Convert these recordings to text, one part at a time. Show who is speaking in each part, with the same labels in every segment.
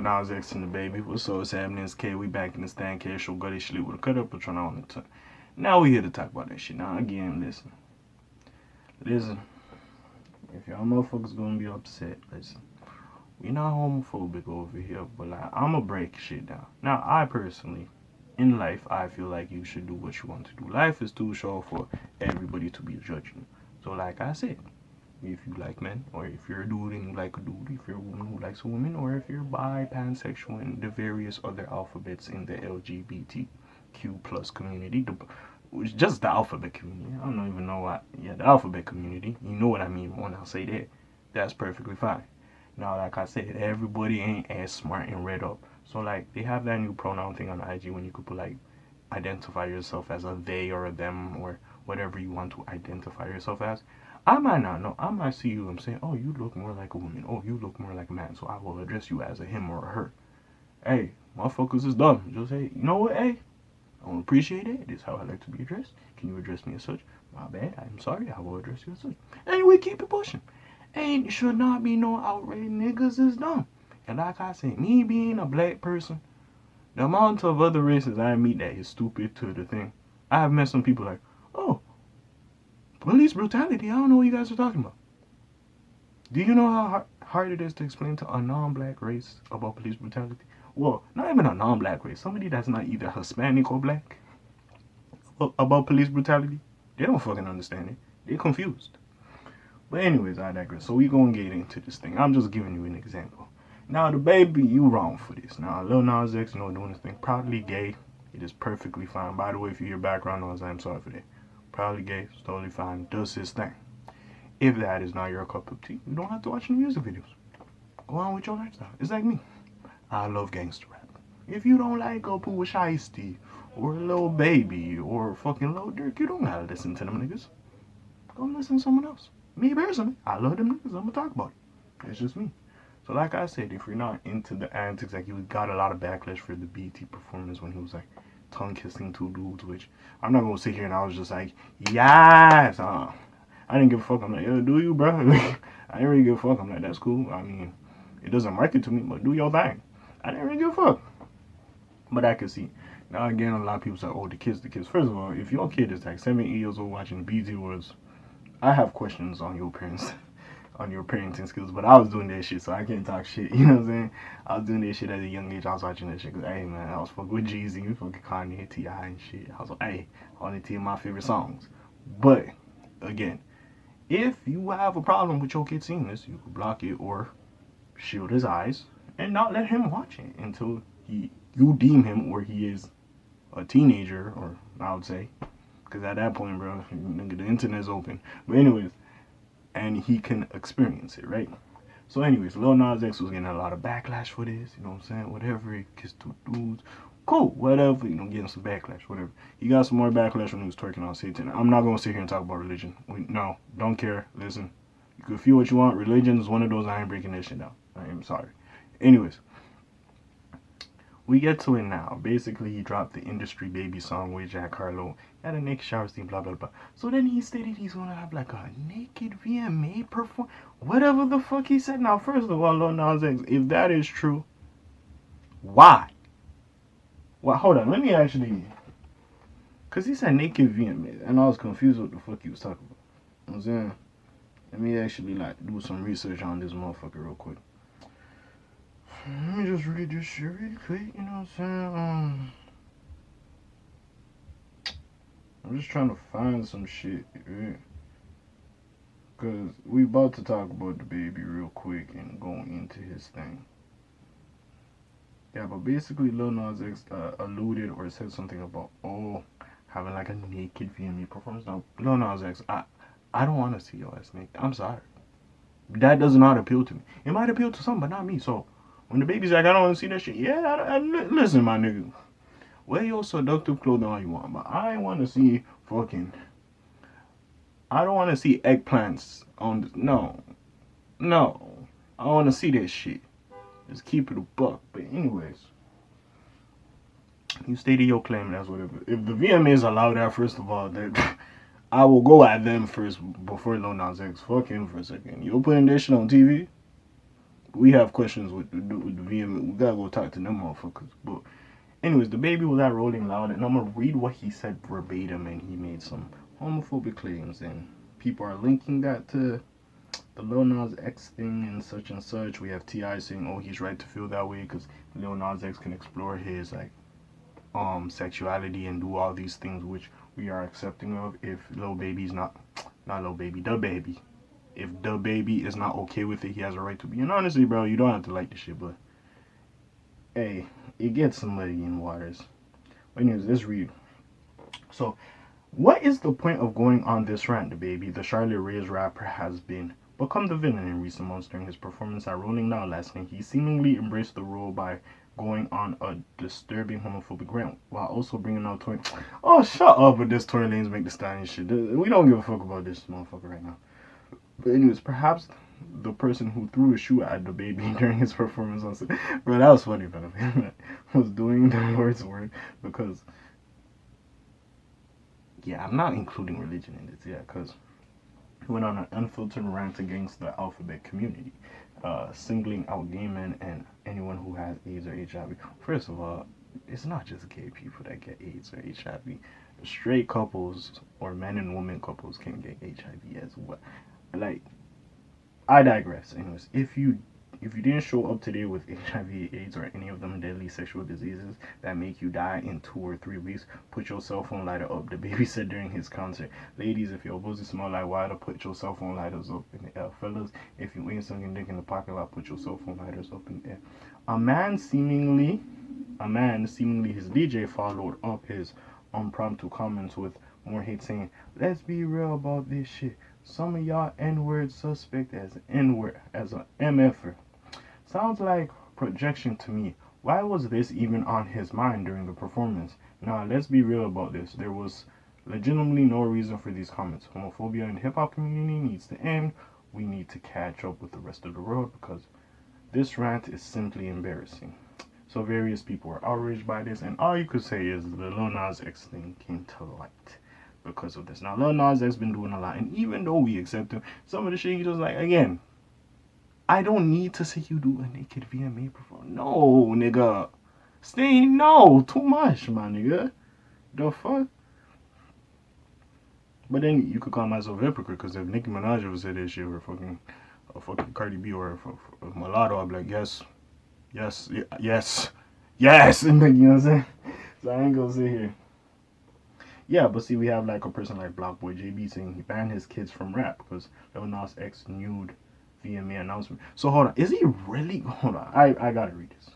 Speaker 1: Nas X and DaBaby. What's up, what's happening? It's K. We back in the stand. K. Show Gutty Sleep with a cut up or trying on the tongue. Now we here to talk about that shit. Now again, listen. If y'all motherfuckers gonna be upset, listen. We not homophobic over here, but like I'ma break shit down. Now I personally, in life, I feel like you should do what you want to do. Life is too short for everybody to be judging you. So like I said, if you like men, or if you're a dude and you like a dude, if you're a woman who likes a woman, or if you're bi, pansexual, and the various other alphabets in the LGBTQ plus community, just the alphabet community. I don't even know what. Yeah, the alphabet community. You know what I mean when I say that. That's perfectly fine. Now, like I said, everybody ain't as smart and read up. So like they have that new pronoun thing on IG when you could put like identify yourself as a they or a them or whatever you want to identify yourself as. I might not know. I might see you and say, oh, you look more like a woman. Oh, you look more like a man. So I will address you as a him or a her. Hey, motherfuckers is dumb. Just say, you know what, hey, I don't appreciate it. This is how I like to be addressed. Can you address me as such? My bad. I'm sorry. I will address you as such. Anyway, keep it pushing. Ain't should not be no outrage. Niggas is dumb. And like I said, me being a black person, the amount of other races I meet that is stupid to the thing. I have met some people like, oh, police brutality. I don't know what you guys are talking about. Do you know how hard it is to explain to a non-black race about police brutality? Well, not even a non-black race. Somebody that's not either Hispanic or black about police brutality. They don't fucking understand it. They're confused. But anyways, I digress. So we gonna get into this thing. I'm just giving you an example. Now, DaBaby, you wrong for this. Now, Lil Nas X, doing this thing. Proudly gay. It is perfectly fine. By the way, if you hear background noise, I'm sorry for that. Proudly gay. It's totally fine. Does his thing. If that is not your cup of tea, you don't have to watch any music videos. Go on with your lifestyle. It's like me. I love gangster rap. If you don't like a Pooh Shiesty or Lil Baby or fucking Lil Durk, you don't gotta listen to them niggas. Go listen to someone else. Me personally, I love them niggas. I'm gonna talk about it. It's just me. So like I said, if you're not into the antics, like you got a lot of backlash for the BT performance when he was like tongue kissing two dudes, which I'm not gonna sit here and I was just like, yes. I didn't give a fuck. I'm like, yo, do you, bro? I didn't really give a fuck. I'm like, that's cool. I mean, it doesn't market to me, but do your thing. I didn't really give a fuck. But I could see. Now again, a lot of people say, oh, the kids. First of all, if your kid is like 7, 8 years old watching BT Wars, I have questions on your parents, on your parenting skills. But I was doing that shit, so I can't talk shit. You know what I'm saying? I was doing that shit at a young age. I was watching that shit because, hey, man, I was fucking with Jeezy, fucking Kanye, T.I. and shit. I was like, hey, I want to tell you my favorite songs. But, again, if you have a problem with your kid seeing this, you can block it or shield his eyes and not let him watch it until you deem him or he is a teenager, or I would say, because at that point, bro, nigga, the internet's open. But anyways, and he can experience it, right? So anyways, Lil Nas X was getting a lot of backlash for this, you know what I'm saying? Whatever, he kissed two dudes. Cool, whatever, getting some backlash, whatever. He got some more backlash when he was twerking on Satan. I'm not going to sit here and talk about religion. No, don't care. Listen, you can feel what you want. Religion is one of those, I ain't breaking that shit down. I am sorry. Anyways, we get to it now. Basically, he dropped the Industry Baby song with Jack Harlow. Had a naked shower scene, blah, blah, blah. So then he stated he's going to have like a naked VMA perform. Whatever the fuck he said. Now, first of all, Lil Nas X, if that is true, why? Well, hold on. Let me actually... Because he said naked VMA, and I was confused what the fuck he was talking about. You know what I'm saying? Let me actually, like, do some research on this motherfucker real quick. Let me just read this shit really quick, you know what I'm saying? I'm just trying to find some shit, right? Because we about to talk about DaBaby real quick and go into his thing. Yeah, but basically Lil Nas X alluded or said something about, having like a naked VMA performance. Now, Lil Nas X, I don't want to see your ass naked. I'm sorry. That does not appeal to me. It might appeal to some, but not me. So, when DaBaby's like, I don't want to see that shit. Yeah, listen, my nigga. Wear your seductive clothing all you want, but I want to see fucking... I don't want to see eggplants on the... No. I want to see that shit. Just keep it a buck. But anyways, you stated your claim, that's whatever. If the VMAs allow that, first of all, that I will go at them first before Lil Nas X. Fuck him for a second. You're putting that shit on TV? we have questions with the VM. We gotta go talk to them motherfuckers. But anyways, DaBaby was at Rolling Loud, and I'm gonna read what he said verbatim, and he made some homophobic claims, and people are linking that to the Lil Nas X thing and such and such. We have T.I. saying, "Oh, he's right to feel that way because Lil Nas X can explore his like sexuality and do all these things which we are accepting of. If Lil Baby's not Lil Baby, DaBaby. If DaBaby is not okay with it, he has a right to be. And honestly, bro, you don't have to like the shit, but hey, it gets some muddy in waters. Anyways, let's read. So, what is the point of going on this rant, DaBaby? The Charlotte Ray's rapper has become the villain in recent months. During his performance at Rolling Loud last night, he seemingly embraced the role by going on a disturbing homophobic rant while also bringing out Tory. Oh, shut up with this Tory Lanez make the stallion shit. We don't give a fuck about this motherfucker right now. But anyways, perhaps the person who threw a shoe at DaBaby during his performance on stage, bro, that was funny, man, was doing the Lord's work because, yeah, I'm not including religion in this, yeah, because he went on an unfiltered rant against the alphabet community, singling out gay men and anyone who has AIDS or HIV. First of all, it's not just gay people that get AIDS or HIV. Straight couples or men and women couples can get HIV as well. Like, I digress. Anyways, if you didn't show up today with HIV, AIDS, or any of them deadly sexual diseases that make you die in 2 or 3 weeks, put your cell phone lighter up. DaBaby said during his concert. Ladies, if your pussy smell like water, put your cell phone lighters up in the air. Fellas, if you ain't sucking dick in the parking lot, put your cell phone lighters up in the air. A man seemingly his DJ followed up his impromptu comments with more hate, saying, "Let's be real about this shit. Some of y'all N-word suspect as N-word as a MFer. Sounds like projection to me. Why was this even on his mind during the performance? Now, let's be real about this. There was legitimately no reason for these comments. Homophobia in the hip-hop community needs to end. We need to catch up with the rest of the world because this rant is simply embarrassing." So various people were outraged by this, and all you could say is the Lil Nas X thing came to light because of this. Now, Lil Nas X been doing a lot, and even though we accept him, some of the shit he does, like, again, I don't need to see you do a naked VMA performance. No, nigga. No, too much, my nigga. The fuck? But then you could call myself a hypocrite, because if Nicki Minaj ever said that shit, or fucking Cardi B, or a mulatto, I'd be like, yes, and like, you know what I'm saying? So I ain't gonna sit here. Yeah, but see, we have like a person like Block Boy JB saying he banned his kids from rap because Lil Nas X nude VMA announcement. So hold on, is he really? Hold on, I gotta read this.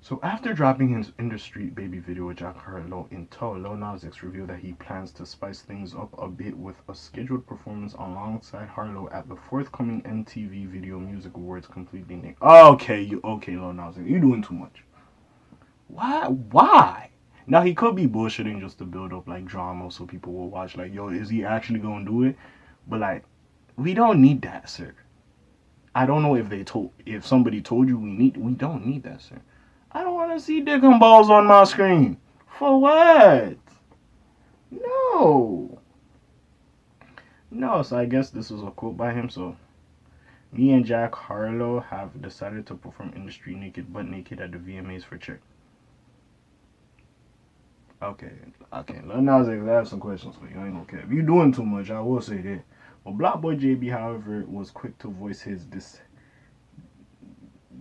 Speaker 1: So after dropping his In the Street Baby video with Jack Harlow in tow, Lil Nas X revealed that he plans to spice things up a bit with a scheduled performance alongside Harlow at the forthcoming MTV Video Music Awards, completely naked. Okay, Lil Nas X, you doing too much. Why? Now, he could be bullshitting just to build up, like, drama so people will watch, like, yo, is he actually going to do it? But, like, we don't need that, sir. I don't know if somebody told you we don't need that, sir. I don't want to see dick and balls on my screen. For what? No. No, so I guess this was a quote by him, so. Me and Jack Harlow have decided to perform In the Street butt naked at the VMAs for check. Okay. Lil Nas X, I have some questions for you. I ain't gonna care. If you doing too much, I will say that. Well, Block Boy JB, however, was quick to voice his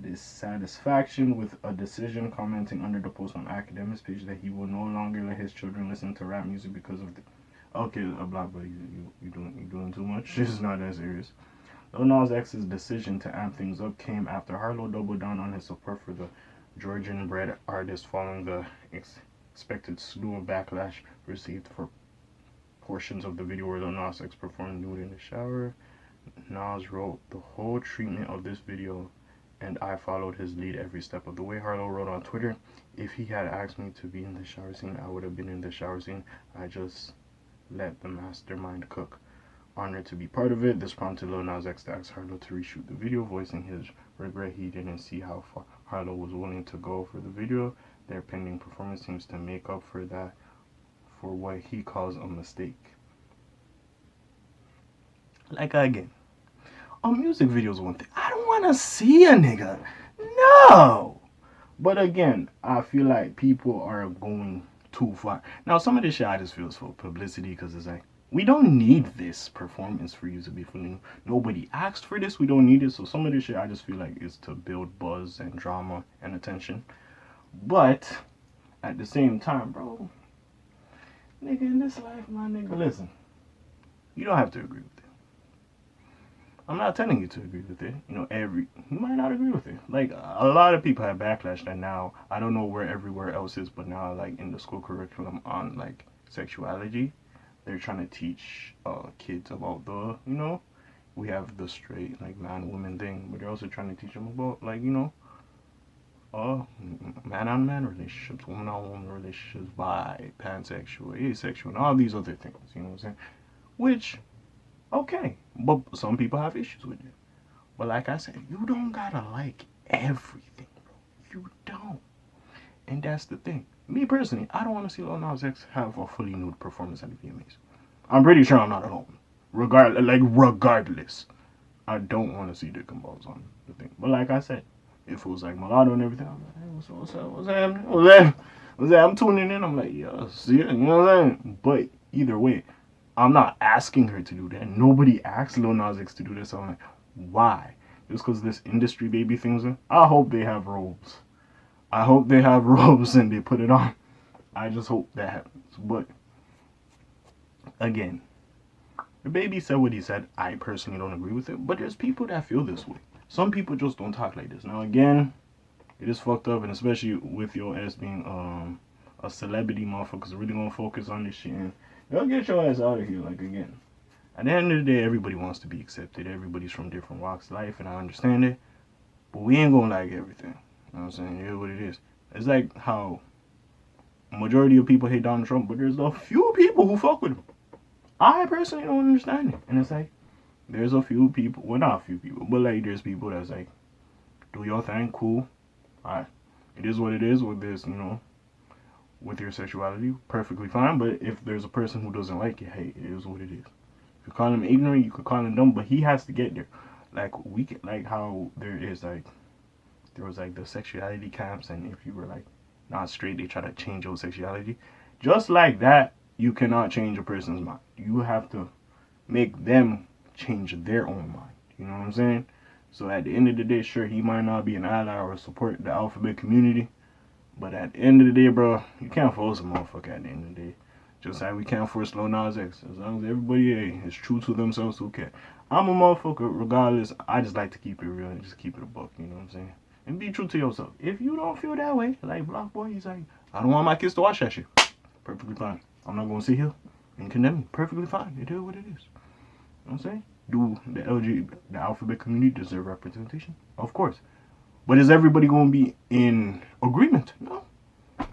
Speaker 1: dissatisfaction with a decision, commenting under the post on Academics page that he will no longer let his children listen to rap music because of the. Okay, Block Boy, you doing too much. This is not that serious. Lil Nas X's decision to amp things up came after Harlow doubled down on his support for the Georgian-bred artist following the expected slew of backlash received for portions of the video where Lil Nas X performed nude in the shower. Nas wrote, "The whole treatment of this video, and I followed his lead every step of the way." Harlow wrote on Twitter, "If he had asked me to be in the shower scene, I would have been in the shower scene. I just let the mastermind cook. Honored to be part of it." This prompted Lil Nas X to ask Harlow to reshoot the video, voicing his regret he didn't see how far Harlow was willing to go for the video. Their pending performance seems to make up for what he calls a mistake. Like, again, a music video is one thing. I don't want to see a nigga. No. But again, I feel like people are going too far. Now, some of this shit I just feel is for publicity because it's like, we don't need this performance for you to be feeling. Nobody asked for this. We don't need it. So some of this shit I just feel like is to build buzz and drama and attention. But at the same time, bro, nigga, in this life, my nigga, listen, you don't have to agree with it. I'm not telling you to agree with it. You know, you might not agree with it. Like, a lot of people have backlash that now, I don't know where everywhere else is, but now, like, in the school curriculum on, like, sexuality, they're trying to teach kids about the, you know, we have the straight, like, man-woman thing, but they're also trying to teach them about, like, you know, man-on-man relationships, woman-on-woman relationships, bi, pansexual, asexual, and all these other things, you know what I'm saying? Which, okay, but some people have issues with it. But like I said, you don't gotta like everything, bro. You don't. And that's the thing. Me personally, I don't want to see Lil Nas X have a fully nude performance at the VMAs. I'm pretty sure I'm not alone. Regardless, I don't want to see dick and balls on the thing. But like I said, if it was like mulatto and everything, I'm like, hey, what's up? What's happening? What's that? I'm tuning in. I'm like, yeah, see it. You know what I'm saying? But either way, I'm not asking her to do that. Nobody asked Lil Nas X to do this. So I'm like, why? Just because this industry baby things are? I hope they have robes. I hope they have robes and they put it on. I just hope that happens. But again, DaBaby said what he said. I personally don't agree with it. But there's people that feel this way. Some people just don't talk like this. Now again, it is fucked up, and especially with your ass being a celebrity motherfuckers really gonna focus on this shit and they'll get your ass out of here. Like again, at the end of the day, everybody wants to be accepted. Everybody's from different walks of life, and I understand it. But we ain't gonna like everything. You know what I'm saying? It is what it is. It's like how majority of people hate Donald Trump, but there's a few people who fuck with him. I personally don't understand it. And it's like, there's a few people, well not a few people, but like there's people that's like, do your thing, cool. Alright. It is what it is with this, you know, with your sexuality, perfectly fine. But if there's a person who doesn't like it, hey, it is what it is. You call him ignorant, you could call him dumb, but he has to get there. Like we can, like how there was like the sexuality camps, and if you were like not straight, they try to change your sexuality. Just like that, you cannot change a person's mind. You have to make them change their own mind. You know what I'm saying? So at the end of the day, sure, he might not be an ally or support the alphabet community, but at the end of the day, bro, you can't force a motherfucker at the end of the day. Just like we can't force Lil Nas X. As long as everybody is true to themselves, who cares? I'm a motherfucker, regardless. I just like to keep it real and just keep it a buck, you know what I'm saying? And be true to yourself. If you don't feel that way, like Block Boy, he's like, I don't want my kids to watch that shit. Perfectly fine. I'm not going to sit here and condemn you. Perfectly fine. It is what it is. You know what I'm saying? Do the alphabet community deserve representation? Of course. But is everybody going to be in agreement? No.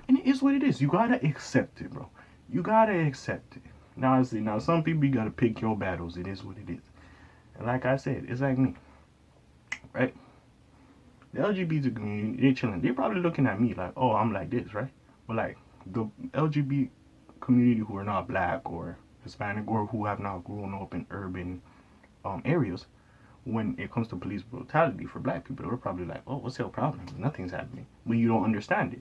Speaker 1: And it is what it is. You got to accept it, bro. You got to accept it. Now, I see. Now, some people, you got to pick your battles. It is what it is. And like I said, it's like me. Right? The LGBT community, they chilling. They're probably looking at me like, oh, I'm like this, right? But like, the LGBT community who are not black or Hispanic or who have not grown up in urban areas, when it comes to police brutality for black people, they're probably like, oh, what's your problem? Nothing's happening. But you don't understand it.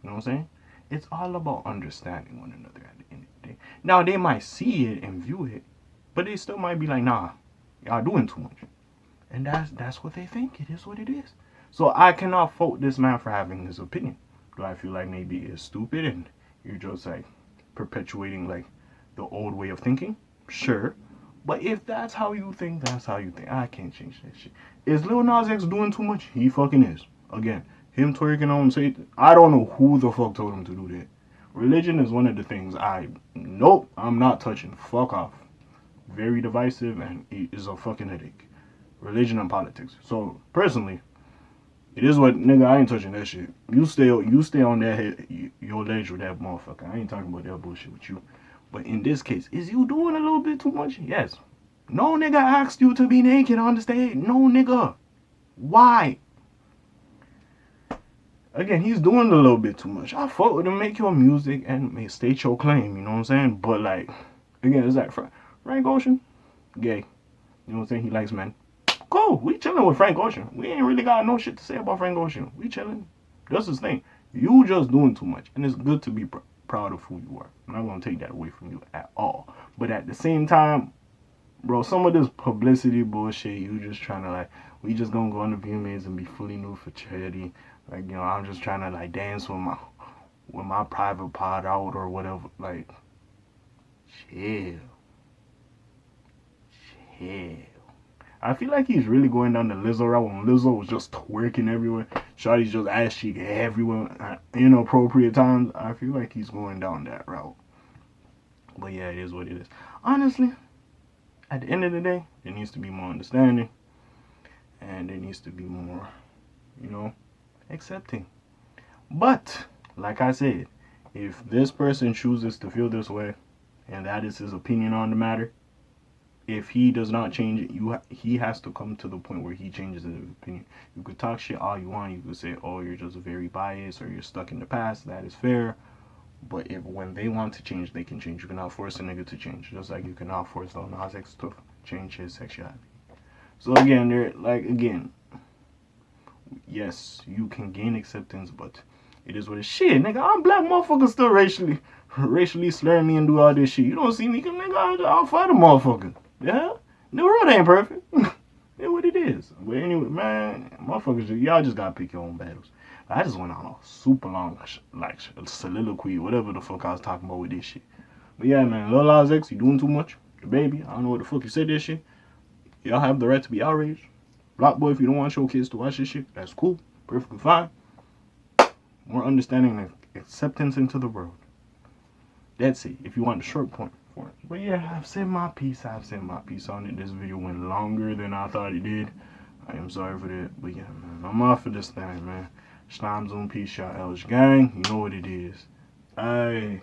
Speaker 1: You know what I'm saying? It's all about understanding one another at the end of the day. Now, they might see it and view it, but they still might be like, nah, y'all doing too much. And that's what they think. It is what it is. So I cannot fault this man for having his opinion. Do I feel like maybe it's stupid and you're just like perpetuating like the old way of thinking? Sure. But if that's how you think, that's how you think. I can't change that shit. Is Lil Nas X doing too much? He fucking is. Again, him twerking on Satan. I don't know who the fuck told him to do that. Religion is one of the things nope, I'm not touching. Fuck off. Very divisive and it is a fucking headache. Religion and politics. So personally, it is what, nigga, I ain't touching that shit. You stay on that head, your ledge with that motherfucker. I ain't talking about that bullshit with you. But in this case, is you doing a little bit too much? Yes. No nigga asked you to be naked on the stage. No nigga. Why? Again, he's doing a little bit too much. I fuck with him, make your music and state your claim, you know what I'm saying? But like, again, it's like Frank Ocean, gay. You know what I'm saying? He likes men. Cool. We chilling with Frank Ocean. We ain't really got no shit to say about Frank Ocean. We chilling. That's his thing. You just doing too much, and it's good to be proud of who you are. I'm not gonna take that away from you at all. But at the same time, bro, some of this publicity bullshit, you just trying to like, we just gonna go on the VMAs and be fully nude for charity. Like, you know, I'm just trying to like dance with my private pod out or whatever. Like, chill. Chill. I feel like he's really going down the Lizzo route when Lizzo was just twerking everywhere. Shawty's just ass cheek everywhere at inappropriate times. I feel like he's going down that route. But yeah, it is what it is. Honestly, at the end of the day, there needs to be more understanding. And there needs to be more, you know, accepting. But, like I said, if this person chooses to feel this way, and that is his opinion on the matter, if he does not change it, he has to come to the point where he changes his opinion. You could talk shit all you want. You could say, oh, you're just very biased or you're stuck in the past. That is fair. But if when they want to change, they can change. You cannot force a nigga to change. Just like you cannot force Lil Nas X to change his sexuality. So again, yes, you can gain acceptance, but it is what it is. Shit, nigga, I'm black motherfucker still racially slurring me and do all this shit. You don't see me, nigga, I'll fight a motherfucker. Yeah? The world ain't perfect. It's what it is. But anyway, man, motherfuckers, y'all just gotta pick your own battles. I just went on a super long, like, soliloquy, whatever the fuck I was talking about with this shit. But yeah, man, Lil Nas X, you doing too much. DaBaby, I don't know what the fuck you said this shit. Y'all have the right to be outraged. Block boy, if you don't want your kids to watch this shit, that's cool. Perfectly fine. More understanding and acceptance into the world. That's it, if you want the short point for it. But yeah, I've said my piece. On it. This video went longer than I thought it did. I am sorry for that. But yeah, man, I'm off for this thing, man. Slimes on peace, y'all. Elsh gang. You know what it is. Aye.